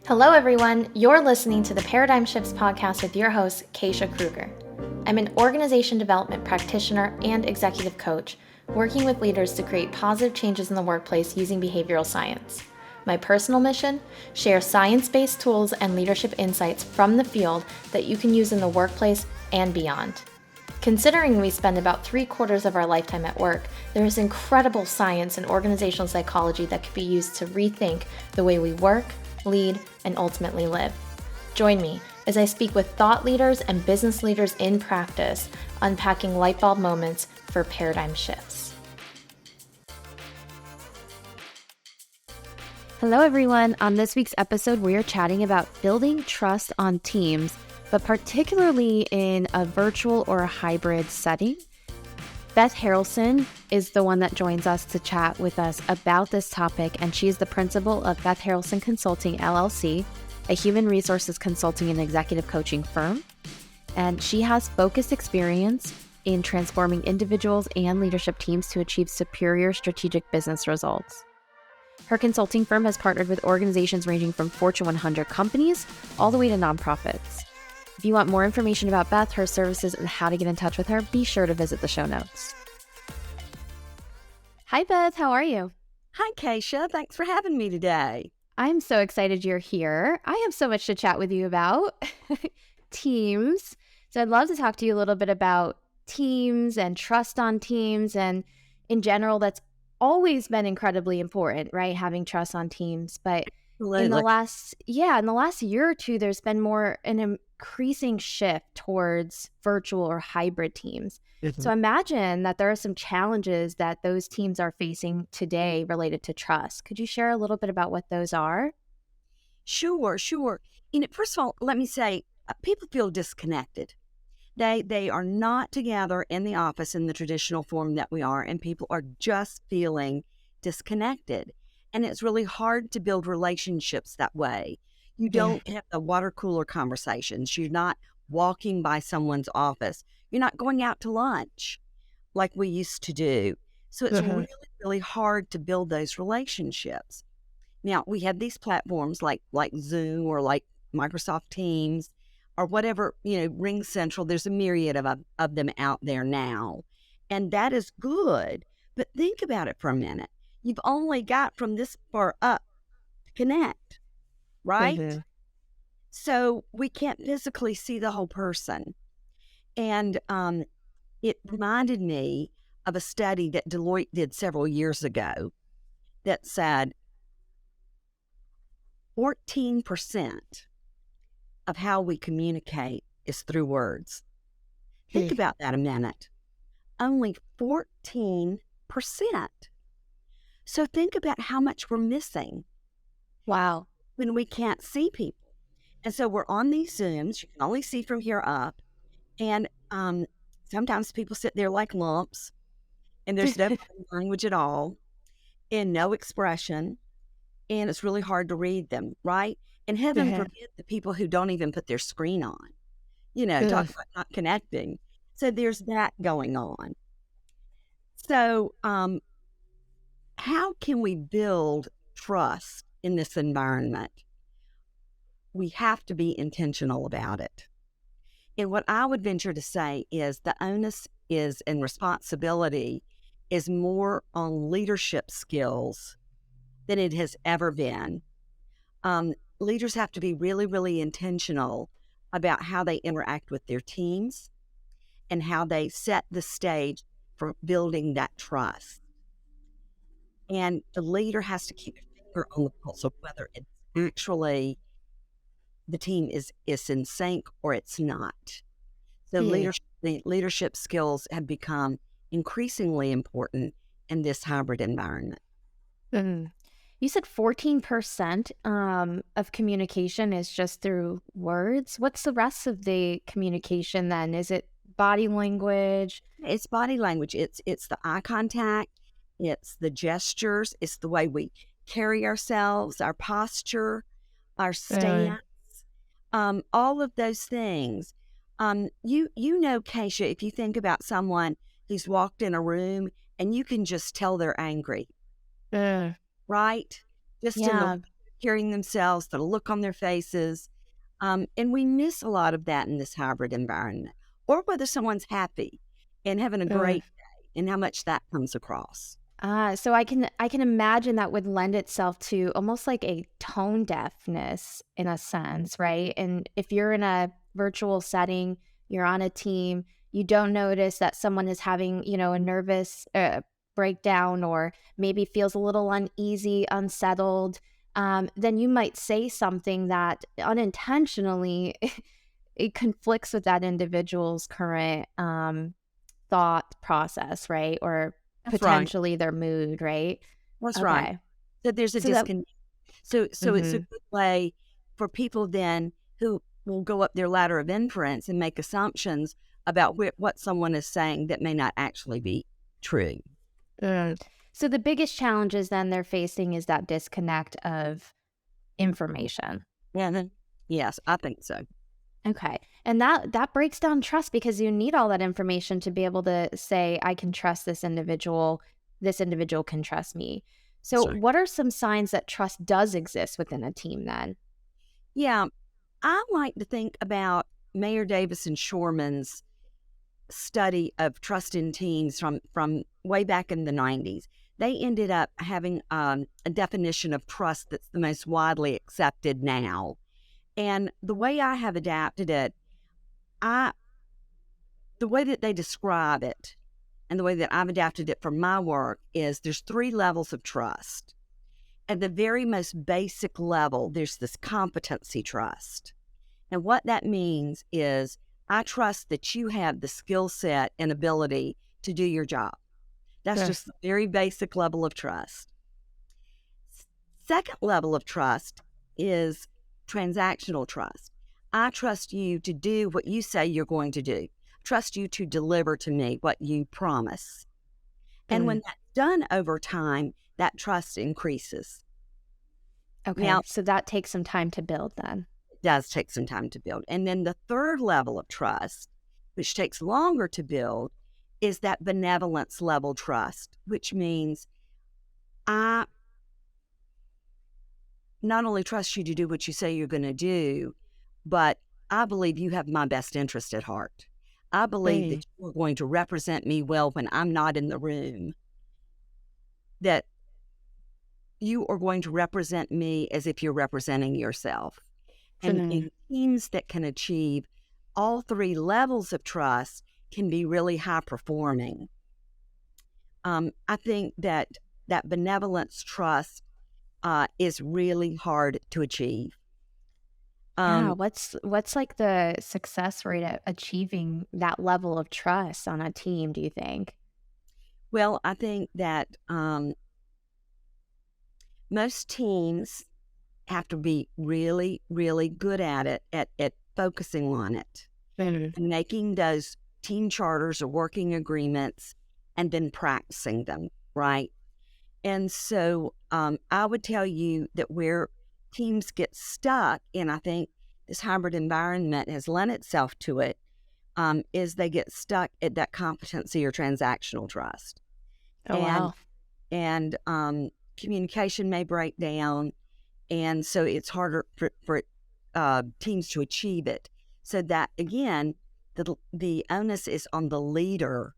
Hello, everyone. You're listening to the Paradigm Shifts podcast with your host, Keisha Kruger. I'm an organization development practitioner and executive coach, working with leaders to create positive changes in the workplace using behavioral science. My personal mission? Share science-based tools and leadership insights from the field that you can use in the workplace and beyond. Considering we spend about 3/4 of our lifetime at work, there is incredible science and organizational psychology that can be used to rethink the way we work, lead, and ultimately live. Join me as I speak with thought leaders and business leaders in practice, unpacking light bulb moments for paradigm shifts. Hello, everyone. On this week's episode, we are chatting about building trust on teams, but particularly in a virtual or a hybrid setting. Beth Harrelson is the one that joins us to chat with us about this topic, and she is the principal of Beth Harrelson Consulting, LLC, a human resources consulting and executive coaching firm. And she has focused experience in transforming individuals and leadership teams to achieve superior strategic business results. Her consulting firm has partnered with organizations ranging from Fortune 100 companies all the way to nonprofits. If you want more information about Beth, her services, and how to get in touch with her, be sure to visit the show notes. Hi, Beth. How are you? Hi, Keisha. Thanks for having me today. I'm so excited you're here. I have so much to chat with you about. Teams. So I'd love to talk to you a little bit about teams and trust on teams. And in general, that's always been incredibly important, right? Having trust on teams. But in the last year or two, there's been an increasing shift towards virtual or hybrid teams. Mm-hmm. So imagine that there are some challenges that those teams are facing today related to trust. Could you share a little bit about what those are? Sure. First of all, let me say, people feel disconnected. They are not together in the office in the traditional form that we are, and people are just feeling disconnected. And it's really hard to build relationships that way. You don't have the water cooler conversations. You're not walking by someone's office. You're not going out to lunch like we used to do. So it's really, really hard to build those relationships. Now, we have these platforms like Zoom or like Microsoft Teams or whatever, Ring Central. There's a myriad of them out there now. And that is good. But think about it for a minute. You've only got from this far up to connect, right? Mm-hmm. So we can't physically see the whole person. And it reminded me of a study that Deloitte did several years ago that said 14% of how we communicate is through words. Think about that a minute. Only 14%. So think about how much we're missing. Wow. When we can't see people. And so we're on these Zooms. You can only see from here up. And sometimes people sit there like lumps. And there's no language at all. And no expression. And it's really hard to read them, right? And heaven forbid the people who don't even put their screen on. Talk about not connecting. So there's that going on. So how can we build trust in this environment? We have to be intentional about it. And what I would venture to say is the onus is and responsibility is more on leadership skills than it has ever been. Leaders have to be really, really intentional about how they interact with their teams and how they set the stage for building that trust. And the leader has to keep a finger on the pulse of whether it's actually the team is in sync or it's not. So leadership skills have become increasingly important in this hybrid environment. Mm-hmm. You said 14% of communication is just through words. What's the rest of the communication then? Is it body language? It's body language. It's the eye contact. It's the gestures. It's the way we carry ourselves, our posture, our stance, all of those things. Keisha, if you think about someone who's walked in a room and you can just tell they're angry, right? Just in the carrying themselves, the look on their faces. And we miss a lot of that in this hybrid environment, or whether someone's happy and having a Mm. great day and how much that comes across. So I can imagine that would lend itself to almost like a tone deafness in a sense, right? And if you're in a virtual setting, you're on a team, you don't notice that someone is having, a nervous breakdown or maybe feels a little uneasy, unsettled, then you might say something that unintentionally it conflicts with that individual's current thought process, right? Or That's right. potentially their mood, right? That's right. Okay. So there's a So that disconnect. So it's a mhm. good way for people then who will go up their ladder of inference and make assumptions about what someone is saying that may not actually be true. Mm. So the biggest challenges then they're facing is that disconnect of information. Yeah. Yes, I think so. Okay. And that breaks down trust because you need all that information to be able to say I can trust this individual can trust me. So So what are some signs that trust does exist within a team then? yeah, I like to think about Mayor Davis and Shorman's study of trust in teams from way back in the 90s. They ended up having a definition of trust that's the most widely accepted now. And the way I have adapted it, I the way that they describe it and the way that I've adapted it for my work is there's three levels of trust. At the very most basic level, there's this competency trust. And what that means is I trust that you have the skill set and ability to do your job. That's Sure. just the very basic level of trust. Second level of trust is transactional trust. I trust you to do what you say you're going to do. Trust you to deliver to me what you promise. And when Mm. that's done over time, that trust increases. Now, Okay. So that takes some time to build then. it does take some time to build. And then the third level of trust, which takes longer to build, is that benevolence level trust, which means I not only trust you to do what you say you're going to do, but I believe you have my best interest at heart. I believe Mm. that you're going to represent me well when I'm not in the room, that you are going to represent me as if you're representing yourself. And Mm. in teams that can achieve all three levels of trust can be really high performing. I think that that benevolence trust is really hard to achieve. Yeah, Um, what's like the success rate at achieving that level of trust on a team, do you think? well, I think that most teams have to be really, really good at it, at focusing on it Mm. and making those team charters or working agreements and then practicing them, right? And so I would tell you that where teams get stuck, and I think this hybrid environment has lent itself to it, is they get stuck at that competency or transactional trust. Oh, And wow. and communication may break down, and so it's harder for teams to achieve it. So that again, the onus is on the leader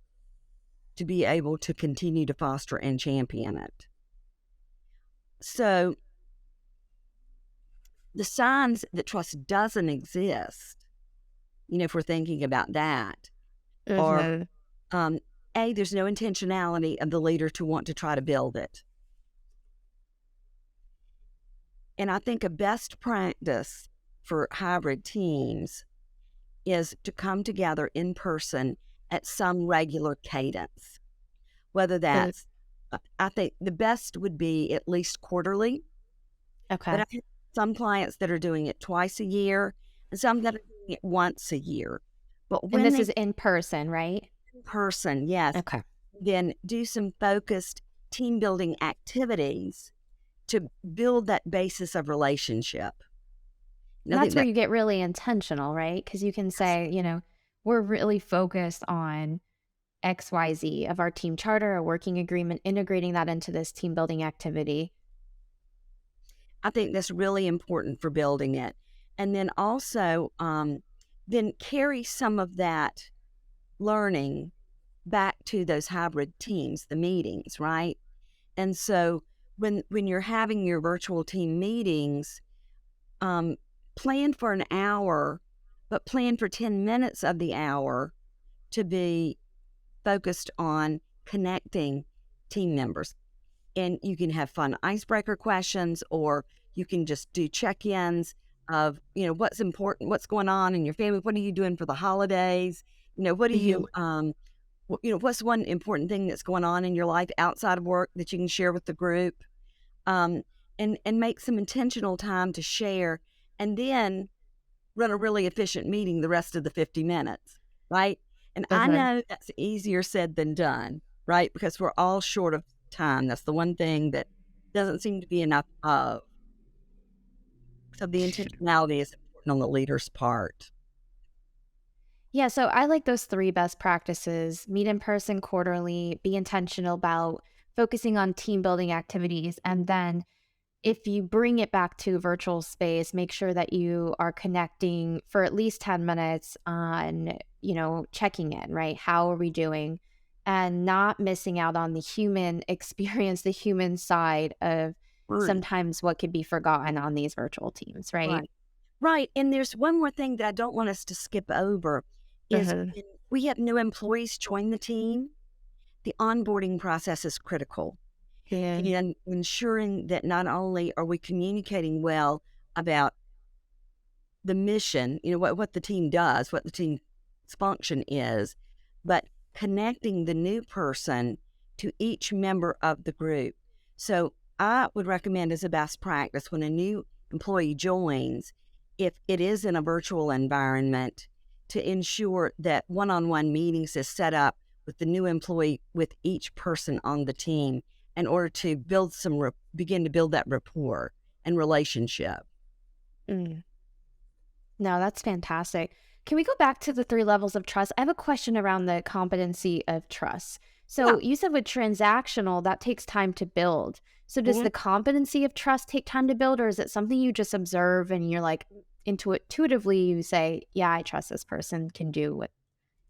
to be able to continue to foster and champion it. So the signs that trust doesn't exist, if we're thinking about that, are Mhm. um, A, there's no intentionality of the leader to want to try to build it. And I think a best practice for hybrid teams is to come together in person at some regular cadence, whether Mm. that's, I think the best would be at least quarterly, but I Okay. have some clients that are doing it twice a year and some that are doing it once a year. But And when this they is in person, right? in person, yes, Okay. then do some focused team building activities to build that basis of relationship. And And I think that's where that you get really intentional, right? Because you can that's say, we're really focused on XYZ of our team charter, a working agreement, integrating that into this team building activity. I think that's really important for building it. And then also, then carry some of that learning back to those hybrid teams, the meetings, right? And so when you're having your virtual team meetings, um, plan for an hour, but plan for 10 minutes of the hour to be focused on connecting team members. And you can have fun icebreaker questions, or you can just do check-ins of, what's important, what's going on in your family, what are you doing for the holidays, what do Mhm. you what's one important thing that's going on in your life outside of work that you can share with the group, um, and make some intentional time to share, and then run a really efficient meeting the rest of the 50 minutes, right? And I Uh-huh. know that's easier said than done, right? Because we're all short of time. That's the one thing that doesn't seem to be enough of. So the intentionality is important on the leader's part. Yeah, so I like those three best practices: meet in person quarterly, be intentional about focusing on team building activities, and then if you bring it back to virtual space, make sure that you are connecting for at least 10 minutes on, checking in, right? How are we doing? And not missing out on the human experience, the human side of Right. sometimes what could be forgotten on these virtual teams, right? Right. Right. And there's one more thing that I don't want us to skip over is Uh-huh. when we have new employees join the team, the onboarding process is critical. Yeah. And ensuring that not only are we communicating well about the mission, what the team does, what the team's function is, but connecting the new person to each member of the group. So I would recommend as a best practice when a new employee joins, if it is in a virtual environment, to ensure that one-on-one meetings is set up with the new employee with each person on the team in order to begin to build that rapport and relationship. Mm. No, that's fantastic. Can we go back to the three levels of trust? I have a question around the competency of trust. Yeah. So you said with transactional, that takes time to build. So does Mhm. the competency of trust take time to build, or is it something you just observe and you're like intuitively you say, yeah, I trust this person can do what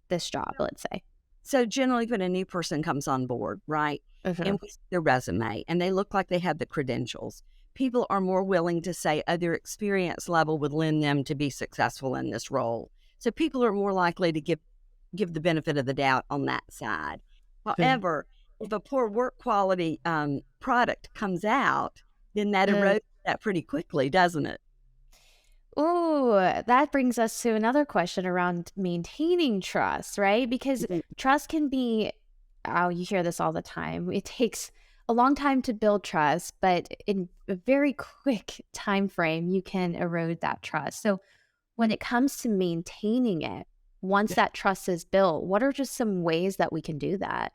this job, let's say. So generally, when a new person comes on board, right, Uh-huh. and we see their resume and they look like they have the credentials, people are more willing to say, oh, their experience level would lend them to be successful in this role. So people are more likely to give the benefit of the doubt on that side. However, if a poor work quality product comes out, then that Uh, erodes that pretty quickly, doesn't it? Ooh, that brings us to another question around maintaining trust, right? Because Mhm. trust can be, oh, you hear this all the time. It takes a long time to build trust, but in a very quick time frame, you can erode that trust. So when it comes to maintaining it, once that trust is built, what are just some ways that we can do that?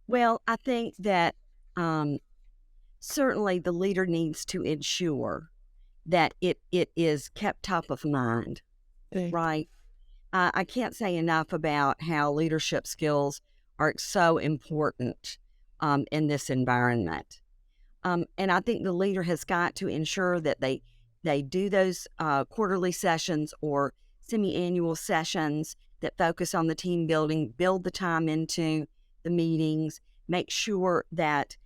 Well, I think that um, certainly the leader needs to ensure that it is kept top of mind, Mm. right? I can't say enough about how leadership skills are so important in this environment. And I think the leader has got to ensure that they do those quarterly sessions or semi-annual sessions that focus on the team building, build the time into the meetings, make sure that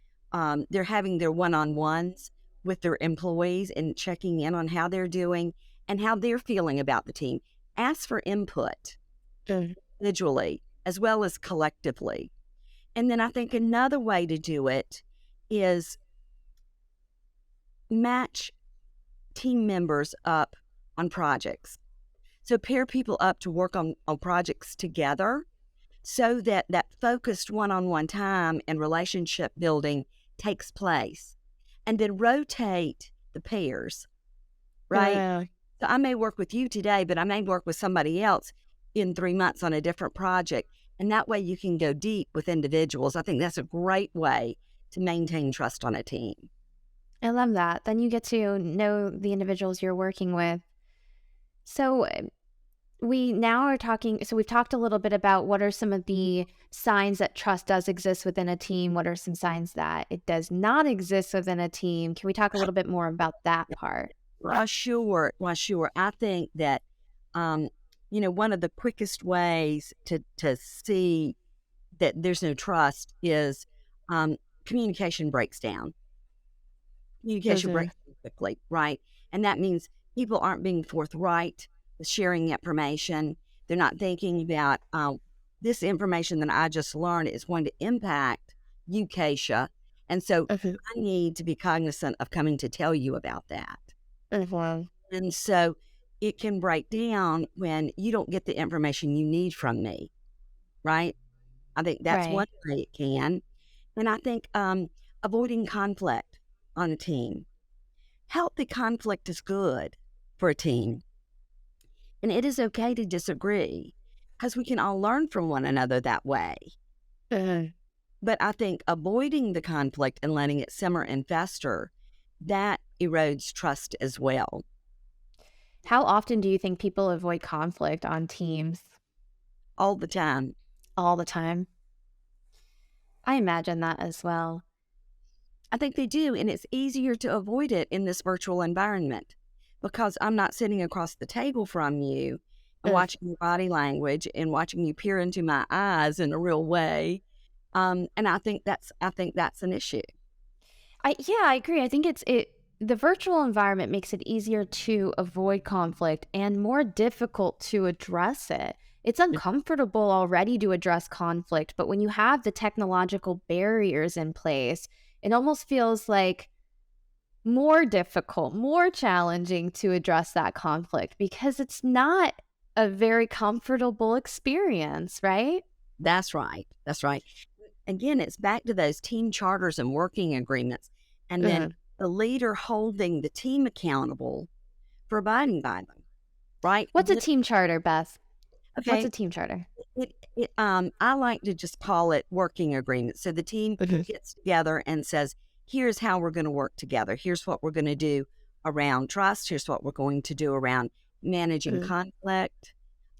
they're having their one-on-ones with their employees and checking in on how they're doing and how they're feeling about the team. Ask for input Mm. individually as well as collectively. And then I think another way to do it is match team members up on projects. So pair people up to work on projects together so that that focused one-on-one time and relationship building takes place. And then rotate the pairs, right? Uh, So I may work with you today, but I may work with somebody else in 3 months on a different project. And that way you can go deep with individuals. I think that's a great way to maintain trust on a team. I love that. Then you get to know the individuals you're working with. So we now are talking, so we've talked a little bit about what are some of the signs that trust does exist within a team. What are some signs that it does not exist within a team? Can we talk a little bit more about that part? Well, sure. Well, sure. I think that, um, one of the quickest ways to see that there's no trust is um, communication breaks down. Communication Hmm. breaks down quickly, right? And that means people aren't being forthright with sharing information. They're not thinking about this information that I just learned is going to impact you, Keisha. And so Hmm. I need to be cognizant of coming to tell you about that. Hmm. And so it can break down when you don't get the information you need from me, right? I think that's one Right. way it can. And I think avoiding conflict on a team. Healthy conflict is good for a team. And it is okay to disagree because we can all learn from one another that way. Hmm. But I think avoiding the conflict and letting it simmer and fester, that erodes trust as well, How often do you think people avoid conflict on teams? all the time. All the time. I imagine that as well. I think they do, and it's easier to avoid it in this virtual environment because I'm not sitting across the table from you and Ugh. watching your body language and watching you peer into my eyes in a real way. And I think that's an issue. I agree. I think the virtual environment makes it easier to avoid conflict and more difficult to address it. It's uncomfortable already to address conflict, but when you have the technological barriers in place, it almost feels like more difficult, more challenging to address that conflict because it's not a very comfortable experience, right? That's right. That's right. Again, it's back to those team charters and working agreements, and then Mhm. the leader holding the team accountable for abiding by them, right? What's a team charter, Beth? What's a Okay. team charter? I like to just call it working agreement. So the team Mhm. gets together and says, here's how we're going to work together. Here's what we're going to do around trust. Here's what we're going to do around managing Mm. conflict,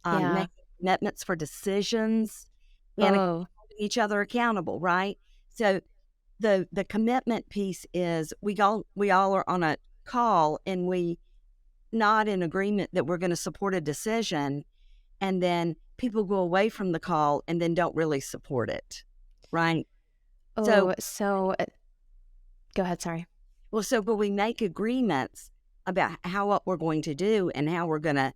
Yeah. making commitments for decisions, and Oh. holding each other accountable, right? So the commitment piece is we all are on a call and we not in agreement that we're going to support a decision, and then people go away from the call and then don't really support it, right? So, Oh, so go ahead, sorry. but we make agreements about how what we're going to do and how we're going to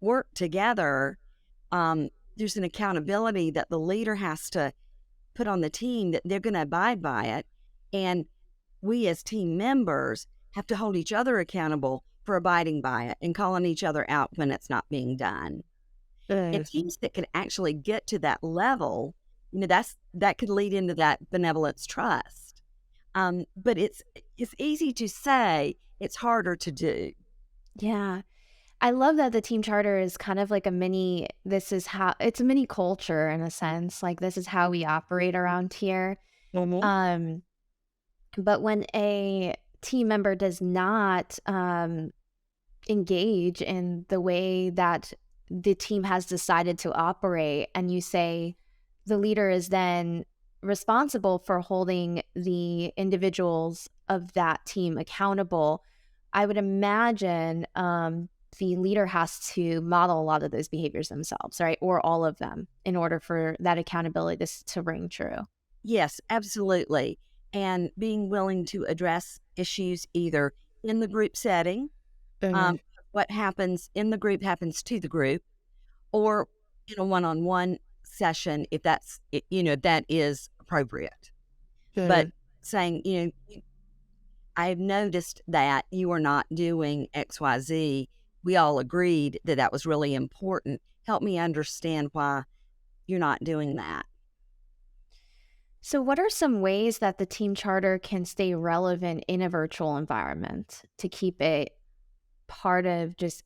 work together. There's an accountability that the leader has to put on the team that they're going to abide by it, and we as team members have to hold each other accountable for abiding by it and calling each other out when it's not being done. And Mm. teams that can actually get to that level, that could lead into that benevolence trust. But it's easy to say, it's harder to do. Yeah. I love that the team charter is kind of like this is how it's a mini culture in a sense. Like this is how we operate around here. Mhm. Um, but when a team member does not engage in the way that the team has decided to operate, and you say the leader is then responsible for holding the individuals of that team accountable, I would imagine the leader has to model a lot of those behaviors themselves, right? Or all of them in order for that accountability to ring true. Yes, absolutely. And being willing to address issues either in the group setting, Mhm. um, what happens in the group happens to the group, or in a one-on-one session if that is appropriate. But Mhm. saying, I've noticed that you are not doing XYZ. We all agreed that that was really important. Help me understand why you're not doing that. So, what are some ways that the team charter can stay relevant in a virtual environment to keep it part of just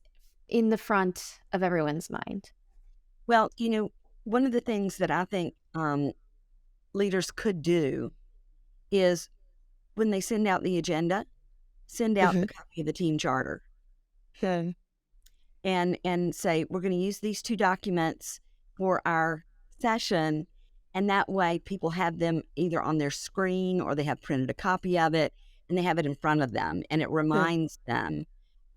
in the front of everyone's mind? Well, one of the things that I think leaders could do is when they send out the agenda, send out Mhm. the copy of the team charter. Hmm. and say, we're going to use these two documents for our session. And that way people have them either on their screen or they have printed a copy of it and they have it in front of them. And it Good. reminds them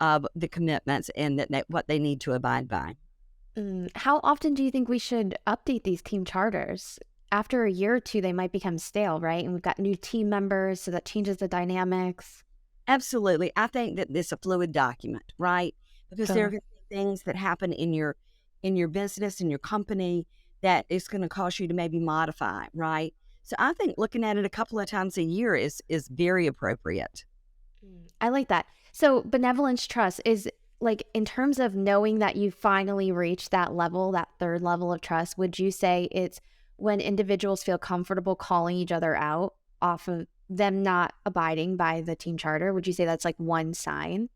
of the commitments and what they need to abide by. How often do you think we should update these team charters? After a year or two, they might become stale, right? And we've got new team members, so that changes the dynamics. Absolutely. I think that it's a fluid document, right? Because there are Sure. going to be things that happen in your business, in your company, that is going to cause you to maybe modify, right? So I think looking at it a couple of times a year is very appropriate. I like that. So, benevolence trust is like in terms of knowing that you finally reached that level, that third level of trust, would you say it's when individuals feel comfortable calling each other out off of them not abiding by the team charter? Would you say that's like one sign?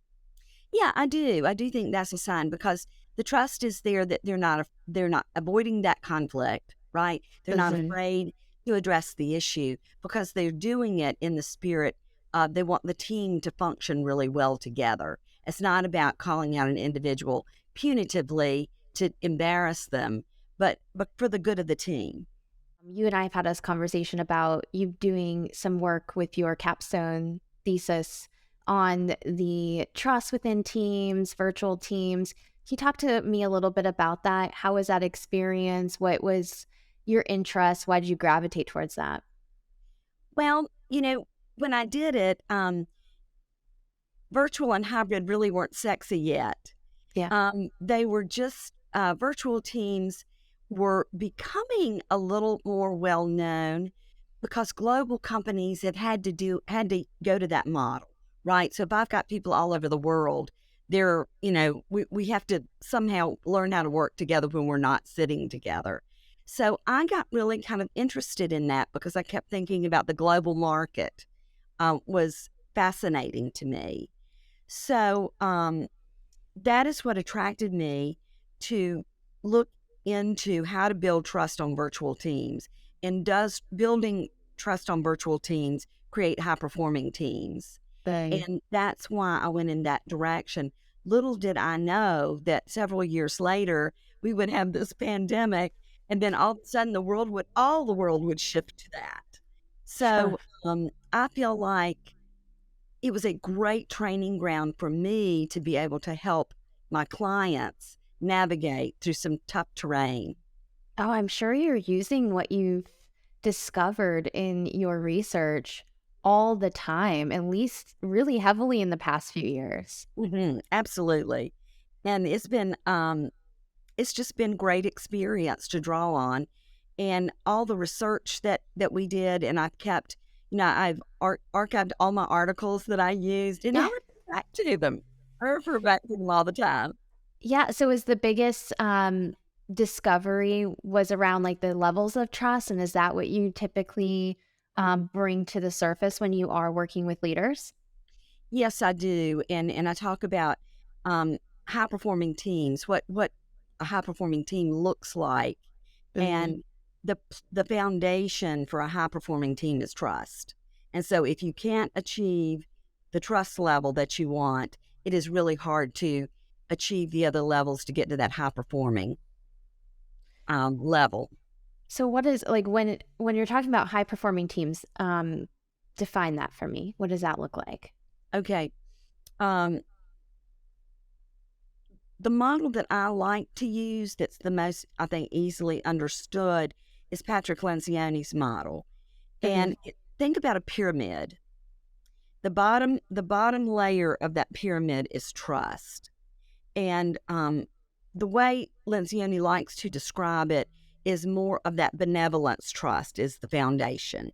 Yeah, I do. I do think that's a sign because the trust is there that they're not avoiding that conflict, right? They're not Mhm. afraid to address the issue because they're doing it in the spirit of they want the team to function really well together. It's not about calling out an individual punitively to embarrass them, but for the good of the team. You and I have had this conversation about you doing some work with your capstone thesis on the trust within teams, virtual teams. Can you talk to me a little bit about that? How was that experience? What was your interest? Why did you gravitate towards that? Well, when I did it, virtual and hybrid really weren't sexy yet. Yeah. They were just virtual teams were becoming a little more well known because global companies had to go to that model, right? So if I've got people all over the world, we have to somehow learn how to work together when we're not sitting together. So I got really kind of interested in that because I kept thinking about the global market was fascinating to me. So that is what attracted me to look into how to build trust on virtual teams. And does building trust on virtual teams create high performing teams? Right. And that's why I went in that direction. Little did I know that several years later, we would have this pandemic. And then all of a sudden, all the world would shift to that. Sure. So I feel like it was a great training ground for me to be able to help my clients navigate through some tough terrain. Oh, I'm sure you're using what you've discovered in your research all the time, at least really heavily in the past few years. Absolutely. And it's just been great experience to draw on. And all the research that we did, and I've kept, I've archived all my articles that I used, and I refer back to them. I refer back to them all the time. Yeah, so is the biggest, discovery was around, like, the levels of trust, and is that what you typically, bring to the surface when you are working with leaders? Yes, I do, and I talk about high performing teams, what a high performing team looks like, Mm. and the foundation for a high performing team is trust. And so, if you can't achieve the trust level that you want, it is really hard to achieve the other levels to get to that high performing level. So what is like, when you're talking about high performing teams, define that for me. What does that look like? Okay, um, the model that I like to use that's the most, I think, easily understood is Patrick Lencioni's model. Mhm. Think about a pyramid. The bottom layer of that pyramid is trust. And the way Lencioni likes to describe it is more of that benevolence trust is the foundation,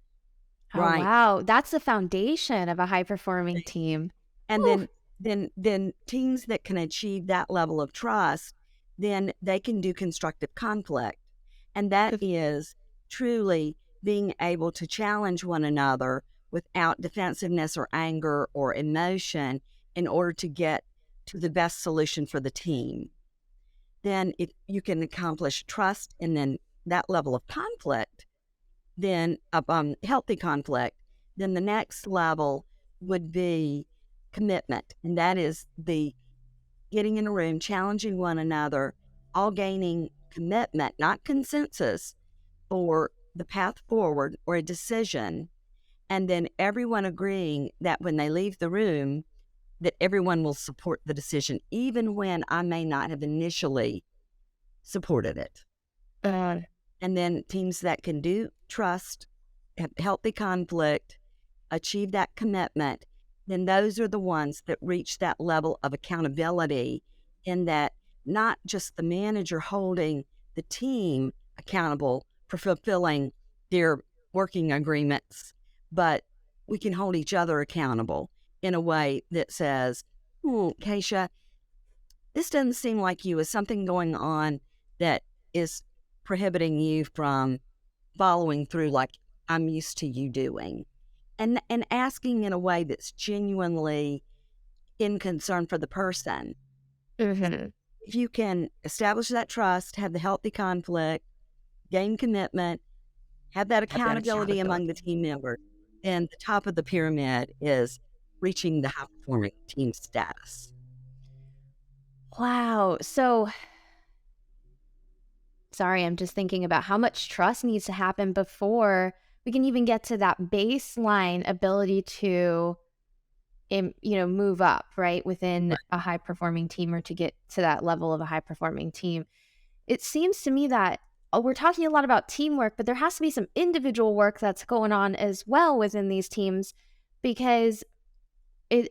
Oh, right? wow. That's the foundation of a high performing team. And Ooh. then teams that can achieve that level of trust, then they can do constructive conflict. And that is truly being able to challenge one another without defensiveness or anger or emotion in order to get to the best solution for the team. Then if you can accomplish trust and then that level of conflict, then healthy conflict, then the next level would be commitment, and that is the getting in a room, challenging one another, all gaining commitment, not consensus, for the path forward or a decision, and then everyone agreeing that when they leave the room, that everyone will support the decision, even when I may not have initially supported it. Uh, And then teams that can do trust, have healthy conflict, achieve that commitment, then those are the ones that reach that level of accountability, in that not just the manager holding the team accountable for fulfilling their working agreements, but we can hold each other accountable in a way that says, Keisha, this doesn't seem like you. Is something going on that is prohibiting you from following through like I'm used to you doing? And asking in a way that's genuinely in concern for the person. And mm-hmm. if you can establish that trust, have the healthy conflict, gain commitment, have that accountability among the team members, then the top of the pyramid is reaching the high performing team status. Wow. So, sorry, I'm just thinking about how much trust needs to happen before we can even get to that baseline ability to, move up, right, within a high performing team, or to get to that level of a high performing team. It seems to me that we're talking a lot about teamwork, but there has to be some individual work that's going on as well within these teams, because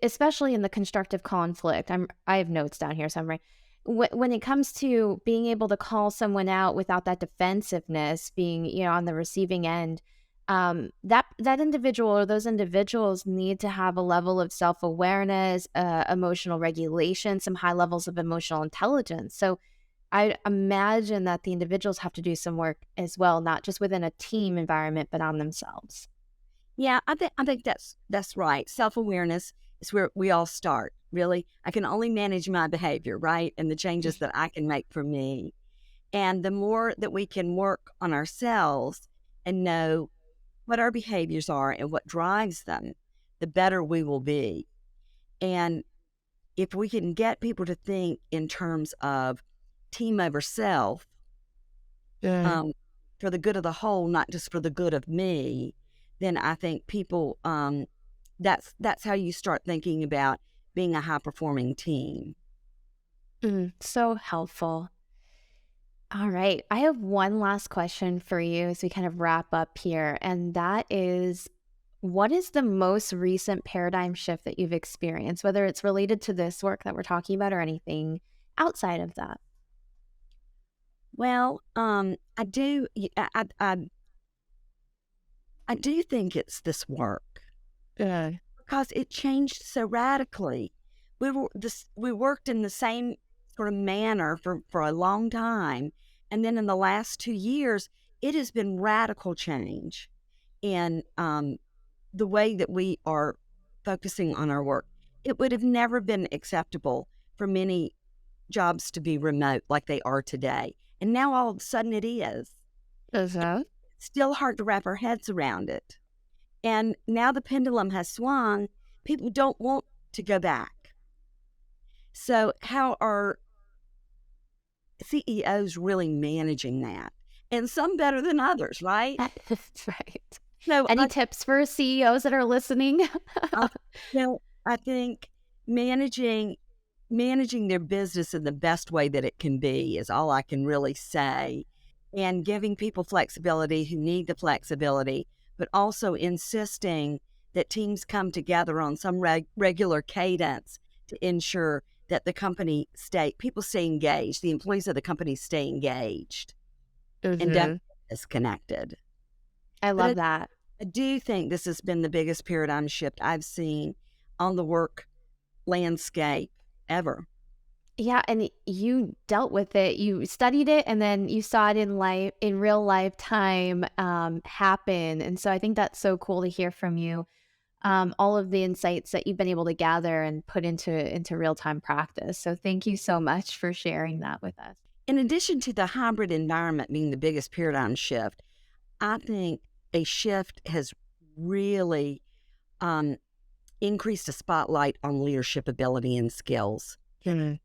especially in the constructive conflict, I have notes down here somewhere. When it comes to being able to call someone out without that defensiveness, being on the receiving end, that individual or those individuals need to have a level of self-awareness, emotional regulation, some high levels of emotional intelligence. So I imagine that the individuals have to do some work as well, not just within a team environment, but on themselves. Yeah, I think that's right. Self-awareness is where we all start. Really, I can only manage my behavior, right? And the changes that I can make for me. And the more that we can work on ourselves and know what our behaviors are and what drives them, the better we will be. And if we can get people to think in terms of team over self, Yeah. um, for the good of the whole, not just for the good of me, then I think people, that's how you start thinking about being a high performing team. So helpful. All right. I have one last question for you as we kind of wrap up here. And that is, what is the most recent paradigm shift that you've experienced, whether it's related to this work that we're talking about or anything outside of that? Well, I do, I do think it's this work, Yeah. because it changed so radically. We worked in the same sort of manner for a long time, and then in the last 2 years, it has been radical change in the way that we are focusing on our work. It would have never been acceptable for many jobs to be remote like they are today, and now all of a sudden it is. Is that? It's still hard to wrap our heads around it. And now the pendulum has swung. People don't want to go back. So, how are CEOs really managing that? And some better than others, right? That's right. So, Any tips for CEOs that are listening? uh, well, I think managing managing their business in the best way that it can be is all I can really say. And giving people flexibility who need the flexibility, but also insisting that teams come together on some regular cadence to ensure that people stay engaged, the employees of the company stay engaged and Hmm. definitely disconnected. I But love that. I do think this has been the biggest paradigm shift I've seen on the work landscape ever. Yeah, and you dealt with it. You studied it, and then you saw it in life, in real lifetime, happen. And so I think that's so cool to hear from you. All of the insights that you've been able to gather and put into real time practice. So thank you so much for sharing that with us. In addition to the hybrid environment being the biggest paradigm shift, I think a shift has really increased a spotlight on leadership ability and skills. Hmm.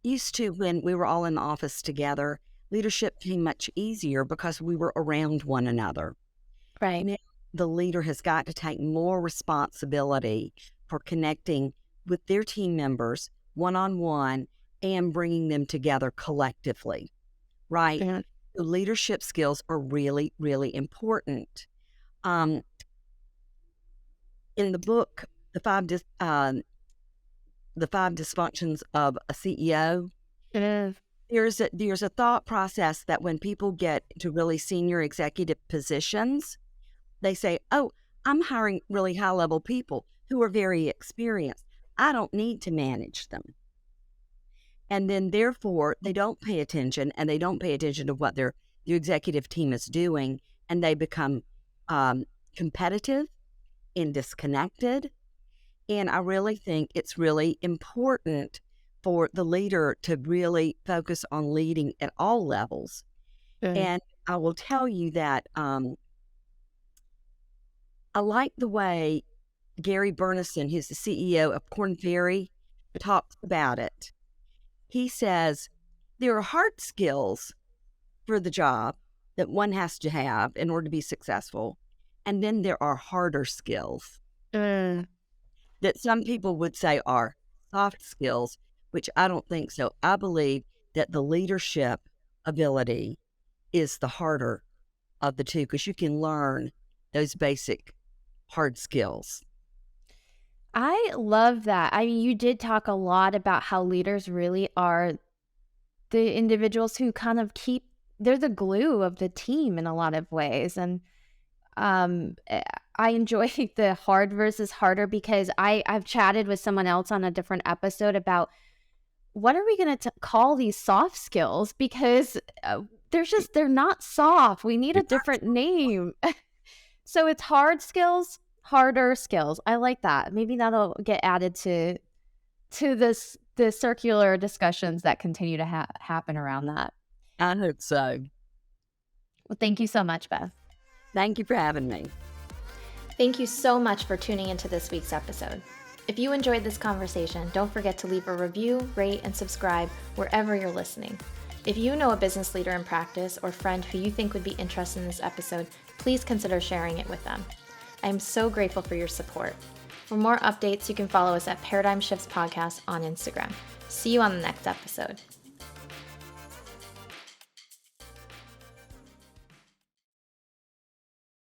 used to, when we were all in the office together, leadership came much easier because we were around one another. Right. Now, the leader has got to take more responsibility for connecting with their team members one-on-one and bringing them together collectively, right? Yeah. The leadership skills are really, really important. Um, in the book, the five dysfunctions of a CEO, Yeah. there's a thought process that when people get to really senior executive positions, they say, "Oh, I'm hiring really high level people who are very experienced. I don't need to manage them." And then therefore they don't pay attention, and they don't pay attention to what their executive team is doing, and they become competitive and disconnected. And I really think it's really important for the leader to really focus on leading at all levels. Yeah. And I will tell you that I like the way Gary Burnison, who's the CEO of Korn Ferry, talks about it. He says there are hard skills for the job that one has to have in order to be successful. And then there are harder skills Mm. that some people would say are soft skills, which I don't think so. I believe that the leadership ability is the harder of the two because you can learn those basic hard skills. I love that. I mean, you did talk a lot about how leaders really are the individuals who kind of they're the glue of the team in a lot of ways. And I enjoy the hard versus harder because I've chatted with someone else on a different episode about what are we going to call these soft skills, because they're not soft. We need a different name. So it's hard skills, harder skills. I like that. Maybe that'll get added to the circular discussions that continue to happen around that. I hope so. Well, thank you so much, Beth. Thank you for having me. Thank you so much for tuning into this week's episode. If you enjoyed this conversation, don't forget to leave a review, rate, and subscribe wherever you're listening. If you know a business leader in practice or friend who you think would be interested in this episode, please consider sharing it with them. I am so grateful for your support. For more updates, you can follow us at Paradigm Shifts Podcast on Instagram. See you on the next episode.